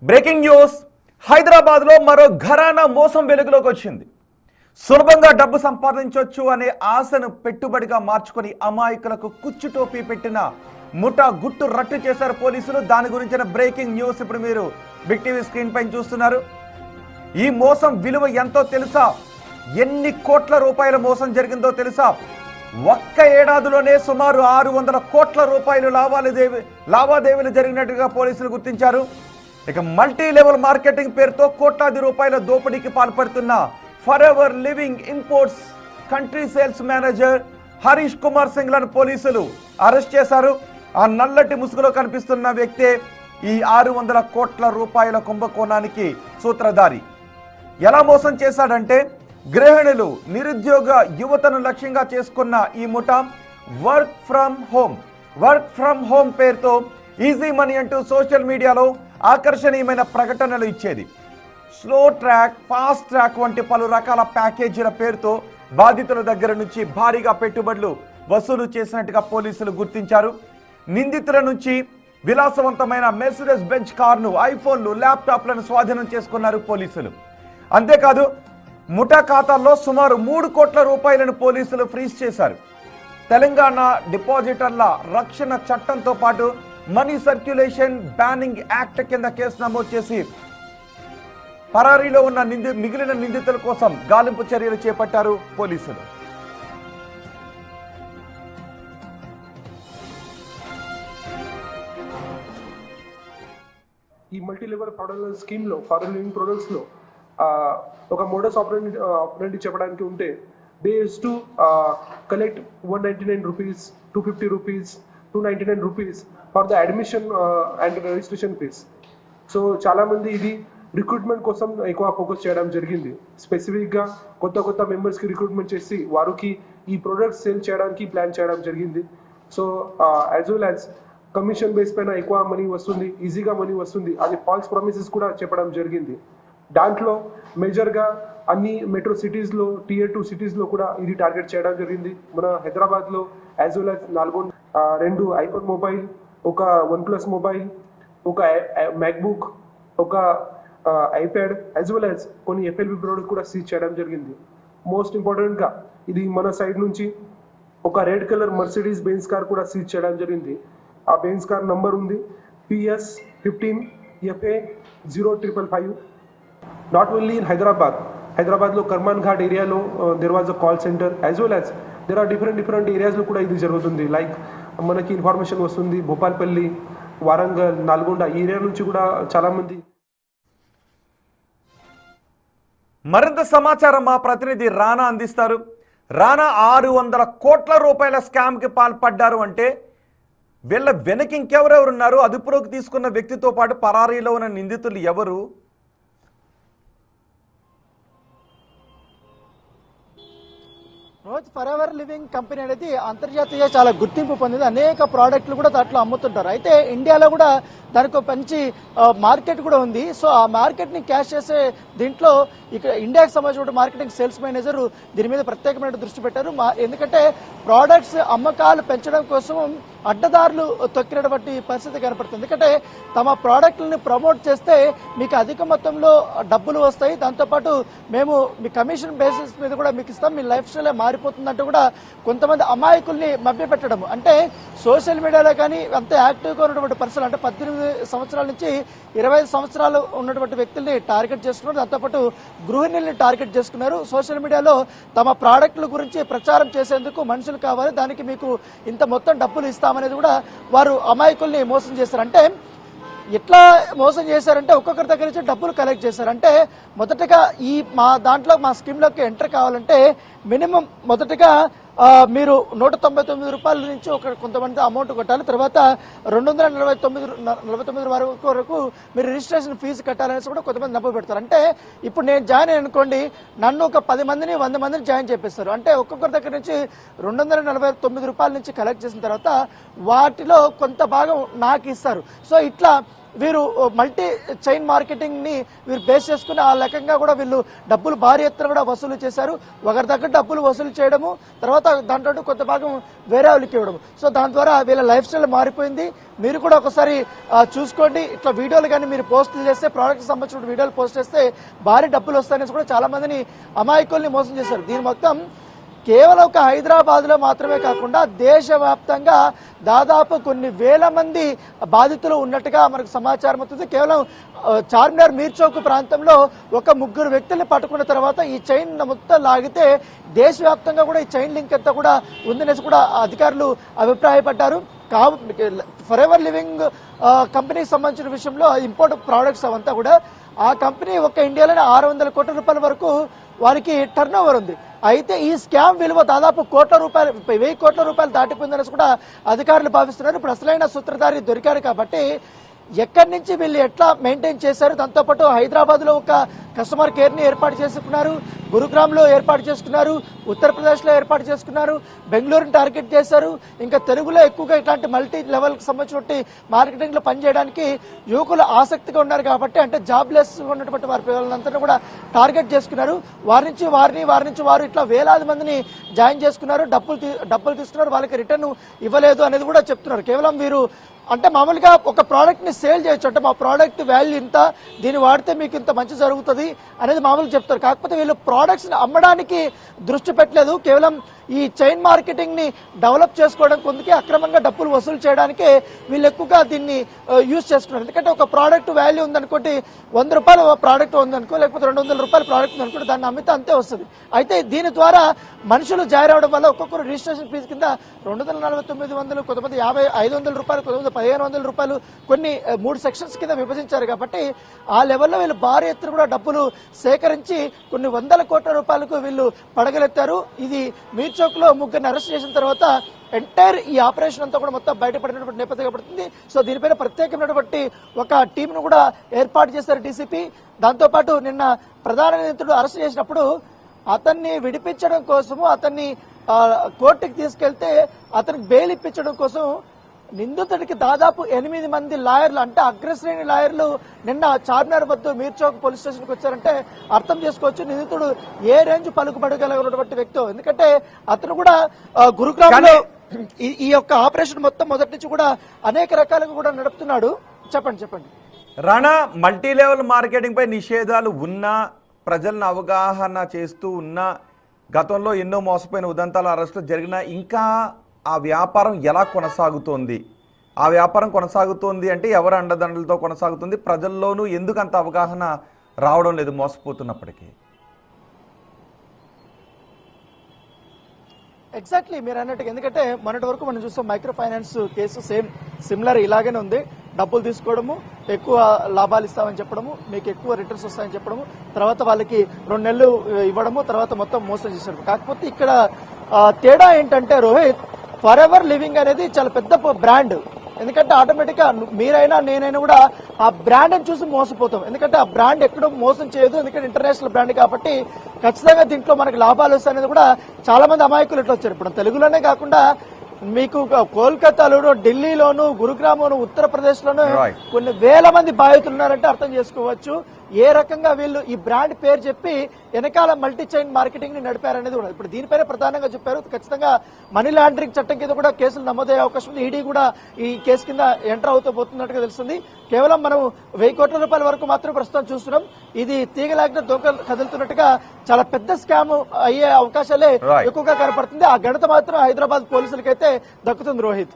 Breaking news. హైదరాబాద్లో మరో ఘరానా మోసం వెలుగులోకి వచ్చింది. సులభంగా డబ్బు సంపాదించవచ్చు అనే ఆశను పెట్టుబడిగా మార్చుకొని అమాయకులకు కుచ్చు టోపీ పెట్టిన ముఠా గుట్టు రట్టు చేశారు పోలీసులు. దాని గురించిన బ్రేకింగ్ న్యూస్ ఇప్పుడు మీరు బిగ్ టీవీ స్క్రీన్ పైన చూస్తున్నారు. ఈ మోసం విలువ ఎంతో తెలుసా? ఎన్ని కోట్ల రూపాయల మోసం జరిగిందో తెలుసా? ఒక్క ఏడాదిలోనే సుమారు 600 కోట్ల రూపాయలు లావాదేవీలు జరిగినట్టుగా పోలీసులు గుర్తించారు. ఇక మల్టీ లెవెల్ మార్కెటింగ్ పేరుతో కోట్లాది రూపాయల దోపిడీకి పాల్పడుతున్న forever living imports country sales manager Harish Kumar సింగ్లను పోలీసులు అరెస్ట్ చేశారు. ఆ నల్లటి ముసుగులో కనిపిస్తున్న వ్యక్తే ఈ 600 కోట్ల రూపాయల కుంభకోణానికి సూత్రధారి. ఎలా మోసం చేశాడంటే, గృహిణులు, నిరుద్యోగ యువతను లక్ష్యంగా చేసుకున్న ఈ ముఠా వర్క్ ఫ్రమ్ హోమ్ పేరుతో ఈజీ మనీ అంటూ సోషల్ మీడియాలో ఆకర్షణీయమైన ప్రకటనలు ఇచ్చేది. స్లో ట్రాక్, ఫాస్ట్ ట్రాక్ వంటి పలు రకాల ప్యాకేజీల పేరుతో బాధితుల దగ్గర నుంచి భారీగా పెట్టుబడులు వసూలు చేసినట్టుగా పోలీసులు గుర్తించారు. నిందితుల నుంచి విలాసవంతమైన మెర్సిడెస్ బెంచ్ కార్ను, ఐఫోన్లు, ల్యాప్టాప్లను స్వాధీనం చేసుకున్నారు పోలీసులు. అంతేకాదు, ముఠా ఖాతాల్లో సుమారు 3 కోట్ల రూపాయలను పోలీసులు ఫ్రీజ్ చేశారు. తెలంగాణ డిపాజిటర్ల రక్షణ చట్టంతో పాటు మనీ సర్క్యులేషన్ బ్యానింగ్ యాక్ట్ కింద కేసు నమోదు చేసి పరారీలో ఉన్న మిగిలిన నిందితుల కోసం గాలింపు చర్యలు చేపట్టారు పోలీసులు. ఈ మల్టీ లెవెల్ ప్రొడక్ట్ స్కీమ్ లో, ఫారెన్ లివింగ్ ప్రొడక్ట్స్ లో ఒక మోడస్ ఆపరేండి చెప్పడానికి ఉంటే, they use to collect 199 rupees, 250 rupees, 299 rupees for the admission and registration fees. So చాలా మంది ఇది రిక్రూట్మెంట్ కోసం ఎక్కువ ఫోకస్ చేయడం జరిగింది. స్పెసిఫిక్గా కొత్త మెంబర్స్కి రిక్రూట్మెంట్ చేసి వారికి ఈ ప్రొడక్ట్స్ సేల్ చేయడానికి ప్లాన్ చేయడం జరిగింది. So as well as commission base పైన ఎక్కువ మనీ వస్తుంది, ఈజీగా మనీ వస్తుంది, అది ఫాల్స్ ప్రామిసెస్ కూడా చెప్పడం జరిగింది. దాంట్లో మేజర్గా అన్ని మెట్రో సిటీస్లో, Tier 2 సిటీస్లో కూడా ఇది టార్గెట్ చేయడం జరిగింది. మన హైదరాబాద్లో as well as 2 iPhone mobile, ఒక OnePlus మొబైల్, ఒక మ్యాక్బుక్, ఒక ఐప్యాడ్, యాజ్ వెల్ యాజ్ కొన్ని FLB ప్రోడక్ట్ కూడా సీజ్ చేయడం జరిగింది. మోస్ట్ ఇంపార్టెంట్గా ఇది మన సైడ్ నుంచి ఒక red colour Mercedes Benz car కూడా సీజ్ చేయడం జరిగింది. ఆ బెంజ్ కార్ నంబర్ ఉంది PS15FA0555. నాట్ ఓన్లీ ఇన్ హైదరాబాద్లో కర్మాన్ ఘాట్ ఏరియాలో there was a call centre, as well as there are different ఏరియాస్లో కూడా ఇది జరుగుతుంది. లైక్ మనకి ఇన్ఫర్మేషన్ వస్తుంది భూపాల్పల్లి, వారంగల్, నల్గొండ ఈ ఏరియా నుంచి కూడా చాలామంది. మరింత సమాచారం మా ప్రతినిధి రానా అందిస్తారు. రానా, 600 కోట్ల రూపాయల స్కామ్కి పాల్పడ్డారు అంటే వీళ్ళ వెనక ఇంకెవరెవరున్నారు? అదుపులోకి తీసుకున్న వ్యక్తితో పాటు పరారీలో ఉన్న నిందితులు ఎవరు? రోజు ఫర్ ఎవర్ లివింగ్ కంపెనీ అనేది అంతర్జాతీయ చాలా గుర్తింపు పొందింది. అనేక ప్రోడక్ట్లు కూడా దాంట్లో అమ్ముతుంటారు. అయితే ఇండియాలో కూడా దానికి ఒక మంచి మార్కెట్ కూడా ఉంది. సో ఆ మార్కెట్ ని క్యాష్ చేసే దీంట్లో ఇక్కడ ఇండియాకి సంబంధించిన మార్కెటింగ్ సేల్స్ మేనేజర్ దీని మీద ప్రత్యేకమైన దృష్టి పెట్టారు. ఎందుకంటే ప్రోడక్ట్స్ అమ్మకాలు పెంచడం కోసం అడ్డదారులు తొక్కినటువంటి పరిస్థితి కనపడుతుంది. ఎందుకంటే తమ ప్రోడక్ట్లను ప్రమోట్ చేస్తే మీకు అధిక మొత్తంలో డబ్బులు వస్తాయి, దాంతోపాటు మేము మీ కమిషన్ బేసిస్ మీద కూడా మీకు ఇస్తాం, మీ లైఫ్ స్టైల్ మారిపోతుందంటూ కూడా కొంతమంది అమాయకుల్ని మభ్యపెట్టడం. అంటే సోషల్ మీడియాలో కానీ అంత యాక్టివ్గా ఉన్నటువంటి పర్సన్, అంటే 18 సంవత్సరాల నుంచి 25 సంవత్సరాలు ఉన్నటువంటి వ్యక్తుల్ని టార్గెట్ చేసుకున్నారు. దాంతోపాటు గృహిణుల్ని టార్గెట్ చేసుకున్నారు. సోషల్ మీడియాలో తమ ప్రోడక్ట్ల గురించి ప్రచారం చేసేందుకు మనుషులు కావాలి, దానికి మీకు ఇంత మొత్తం డబ్బులు ఇస్తామనేది కూడా వారు అమాయకుల్ని మోసం చేశారు. అంటే ఎట్లా మోసం చేశారంటే ఒక్కొక్కరి దగ్గర నుంచి డబ్బులు కలెక్ట్ చేశారు. అంటే మొదటగా మా స్కీమ్లోకి ఎంటర్ కావాలంటే మినిమం మొదటగా మీరు 199 రూపాయల నుంచి కొంతమంది అమౌంట్ కొట్టాలి. తర్వాత 249 వరకు మీరు రిజిస్ట్రేషన్ ఫీజు కట్టాలనేసి కూడా కొంతమంది నమ్మ పెడతారు. అంటే ఇప్పుడు నేను జాయిన్ అయ్యి అనుకోండి, నన్ను ఒక 10 మందిని 100 మందిని జాయిన్ చేపిస్తారు. అంటే ఒక్కొక్కరి దగ్గర నుంచి 249 రూపాయల నుంచి కలెక్ట్ చేసిన తర్వాత వాటిలో కొంత భాగం నాకు ఇస్తారు. సో ఇట్లా వీరు మల్టీ చైన్ మార్కెటింగ్ ని వీరు బేస్ చేసుకుని ఆ రకంగా కూడా వీళ్ళు డబ్బులు భారీ ఎత్తున కూడా వసూలు చేశారు. ఒకరి దగ్గర డబ్బులు వసూలు చేయడము, తర్వాత దాంట్లో కొంత భాగం వేరే వాళ్ళకి ఇవ్వడం. సో దాని ద్వారా వీళ్ళ లైఫ్ స్టైల్ మారిపోయింది. మీరు కూడా ఒకసారి చూసుకోండి. ఇట్లా వీడియోలు కానీ మీరు పోస్టులు చేస్తే, ప్రోడక్ట్ సంబంధించిన వీడియోలు పోస్ట్ చేస్తే భారీ డబ్బులు వస్తాయని కూడా చాలా మందిని అమాయకుల్ని మోసం చేశారు. దీని మొత్తం కేవలం ఒక హైదరాబాద్ లో మాత్రమే కాకుండా దేశవ్యాప్తంగా దాదాపు కొన్ని వేల మంది బాధితులు ఉన్నట్టుగా మనకు సమాచారం అవుతుంది. కేవలం చార్మినార్ మీర్ చౌక్ ప్రాంతంలో ఒక 3 వ్యక్తుల్ని పట్టుకున్న తర్వాత ఈ చైన్ మొత్తం లాగితే దేశవ్యాప్తంగా కూడా ఈ చైన్ లింక్ అంతా కూడా ఉందనేసి కూడా అధికారులు అభిప్రాయపడ్డారు. ఫర్ ఎవర్ లివింగ్ కంపెనీకి సంబంధించిన విషయంలో ఇంపోర్ట్ ప్రోడక్ట్స్ అవంతా కూడా ఆ కంపెనీ ఒక ఇండియాలోనే 600 కోట్ల రూపాయల వరకు వారికి టర్న్ ఓవర్ ఉంది. అయితే ఈ స్కామ్ విలువ దాదాపు 1,000 కోట్ల రూపాయలు దాటిపోయిందనేసి కూడా అధికారులు భావిస్తున్నారు. ఇప్పుడు అసలైన సూత్రధారి దొరికారు కాబట్టి ఎక్కడి నుంచి వీళ్ళు ఎట్లా మెయింటైన్ చేశారు, దాంతోపాటు హైదరాబాద్ లో ఒక కస్టమర్ కేర్ ని ఏర్పాటు చేసుకున్నారు, గురుగ్రామ్ లో ఏర్పాటు చేసుకున్నారు, ఉత్తరప్రదేశ్ లో ఏర్పాటు చేసుకున్నారు, బెంగళూరుని టార్గెట్ చేశారు. ఇంకా తెలుగులో ఎక్కువగా ఇట్లాంటి మల్టీ లెవెల్ కి సంబంధించిన మార్కెటింగ్ లో పనిచేయడానికి యువకులు ఆసక్తిగా ఉన్నారు కాబట్టి, అంటే జాబ్ లెస్ ఉన్నటువంటి వారి పిల్లలంతా కూడా టార్గెట్ చేసుకున్నారు. వారి నుంచి వారు ఇట్లా వేలాది మందిని జాయిన్ చేసుకున్నారు. డబ్బులు తీసుకున్నారు, వాళ్ళకి రిటర్న్ ఇవ్వలేదు అనేది కూడా చెప్తున్నారు. కేవలం వీరు అంటే మామూలుగా ఒక ప్రోడక్ట్ ని సేల్ చేయొచ్చు, అంటే మా ప్రోడక్ట్ వాల్యూ ఇంత, దీన్ని వాడితే మీకు ఇంత మంచి జరుగుతుంది అనేది మామూలుగా చెప్తారు. కాకపోతే వీళ్ళు ప్రోడక్ట్స్ ని అమ్మడానికి దృష్టి పెట్టలేదు. కేవలం ఈ చైన్ మార్కెటింగ్ ని డెవలప్ చేసుకోవడం కొందుకే అక్రమంగా డబ్బులు వసూలు చేయడానికే వీళ్ళు ఎక్కువగా దీన్ని యూజ్ చేస్తున్నారు. ఎందుకంటే ఒక ప్రోడక్ట్ వాల్యూ ఉందనుకోండి, 100 రూపాయలు ప్రోడక్ట్ ఉందనుకో, లేకపోతే 200 రూపాయల ప్రోడక్ట్ ఉందనుకోండి, దాన్ని అమ్మితే అంతే వస్తుంది. అయితే దీని ద్వారా మనుషులు జాయిన్ అవడం వల్ల ఒక్కొక్కరు రిజిస్ట్రేషన్ ఫీజు కింద 249, కొంతమంది 500 రూపాయలు, కొంతమంది 1500 రూపాయలు, కొన్ని 3 సెక్షన్స్ కింద విభజించారు. కాబట్టి ఆ లెవెల్లో వీళ్ళు భారీ ఎత్తున కూడా డబ్బులు సేకరించి కొన్ని 100 కోట్ల రూపాయలకు వీళ్ళు పడగలెత్తారు. ఇది మీర్ చౌక్ లో 3 అరెస్ట్ చేసిన తర్వాత ఎంటైర్ ఈ ఆపరేషన్ అంతా కూడా మొత్తం బయటపడినటువంటి నేపథ్యంగా పడుతుంది. సో దీనిపైన ప్రత్యేకమైనటువంటి ఒక టీం ను కూడా ఏర్పాటు చేశారు డీసీపీ. దాంతో పాటు నిన్న ప్రధాన నిందితుడు అరెస్ట్ చేసినప్పుడు అతన్ని విడిపించడం కోసము, అతన్ని కోర్టుకి తీసుకెళ్తే అతనికి బెయిల్ ఇప్పించడం కోసం నిందితుడికి దాదాపు 8 మంది లాయర్లు, అంటే అగ్రశ్రేణి లాయర్లు నిన్న చార్మినార్ వద్ద మీర్ చౌక్ పోలీస్ స్టేషన్ కి వచ్చారంటే అర్థం చేసుకోవచ్చు నిందితుడు ఏ రేంజ్ పలుకుబడగలిగినటువంటి వ్యక్తి. ఎందుకంటే అతను కూడా గురుగ్రామ్ లో ఈ యొక్క ఆపరేషన్ మొత్తం మొదటి నుంచి కూడా అనేక రకాలుగా కూడా నడుపుతున్నాడు. చెప్పండి రాణా, మల్టీ లెవెల్ మార్కెటింగ్ పై నిషేధాలు ఉన్నా, ప్రజలను అవగాహన చేస్తూ ఉన్నా, గతంలో ఎన్నో మోసపోయిన ఉదంతాల అరెస్టులు జరిగినా ఇంకా ఆ వ్యాపారం ఎలా కొనసాగుతోంది? ఆ వ్యాపారం కొనసాగుతోంది అంటే ఎవరి అండదండలతో కొనసాగుతుంది? ప్రజల్లోనూ ఎందుకు అంత అవగాహన రావడం లేదు మోసపోతున్నప్పటికీ? ఎగ్జాక్ట్లీ మీరు అన్నట్టుగా, ఎందుకంటే మొన్నటి వరకు మనం చూస్తాం మైక్రో ఫైనాన్స్ కేసు సిమిలర్ ఇలాగనే ఉంది. డబ్బులు తీసుకోవడము, ఎక్కువ లాభాలు ఇస్తామని చెప్పడము, మీకు ఎక్కువ రిటర్న్స్ వస్తాయని చెప్పడము, తర్వాత వాళ్ళకి 2 నెలలు ఇవ్వడము, తర్వాత మొత్తం మోసం చేశారు. కాకపోతే ఇక్కడ తేడా ఏంటంటే రోహిత్, ఫర్ ఎవర్ లివింగ్ అనేది చాలా పెద్ద బ్రాండ్. ఎందుకంటే ఆటోమేటిక్ గా మీరైనా నేనైనా కూడా ఆ బ్రాండ్ ని చూసి మోసపోతాం. ఎందుకంటే ఆ బ్రాండ్ ఎక్కడో మోసం చేయదు, ఎందుకంటే ఇంటర్నేషనల్ బ్రాండ్ కాబట్టి ఖచ్చితంగా దీంట్లో మనకి లాభాలు వస్తాయనేది కూడా చాలా మంది అమాయకులు ఇట్లా వచ్చారు. ఇప్పుడు తెలుగులోనే కాకుండా మీకు కోల్కతాలోను, ఢిల్లీలోను, గురుగ్రామ్లోను, ఉత్తరప్రదేశ్ లోను కొన్ని వేల మంది బాధితులు ఉన్నారంటే అర్థం చేసుకోవచ్చు ఏ రకంగా వీళ్ళు ఈ బ్రాండ్ పేరు చెప్పి వెనకాల మల్టీ చైన్ మార్కెటింగ్ ని నడిపారనేది కూడా. ఇప్పుడు దీనిపైన ప్రధానంగా చెప్పారు. ఖచ్చితంగా మనీ లాండరింగ్ చట్టం కింద కూడా కేసులు నమోదయ్యే అవకాశం ఉంది. ఈడీ కూడా ఈ కేసు కింద ఎంటర్ అవుతూ పోతున్నట్టుగా తెలుస్తుంది. కేవలం మనం 1000 కోట్ల రూపాయల వరకు మాత్రం ప్రస్తుతం చూస్తున్నాం. ఇది తీగలాగిన దొంగ కదులుతున్నట్టుగా చాలా పెద్ద స్కామ్ అయ్యే అవకాశాలే ఎక్కువగా కనపడుతుంది. ఆ ఘనత మాత్రం హైదరాబాద్ పోలీసులకైతే దక్కుతుంది రోహిత్.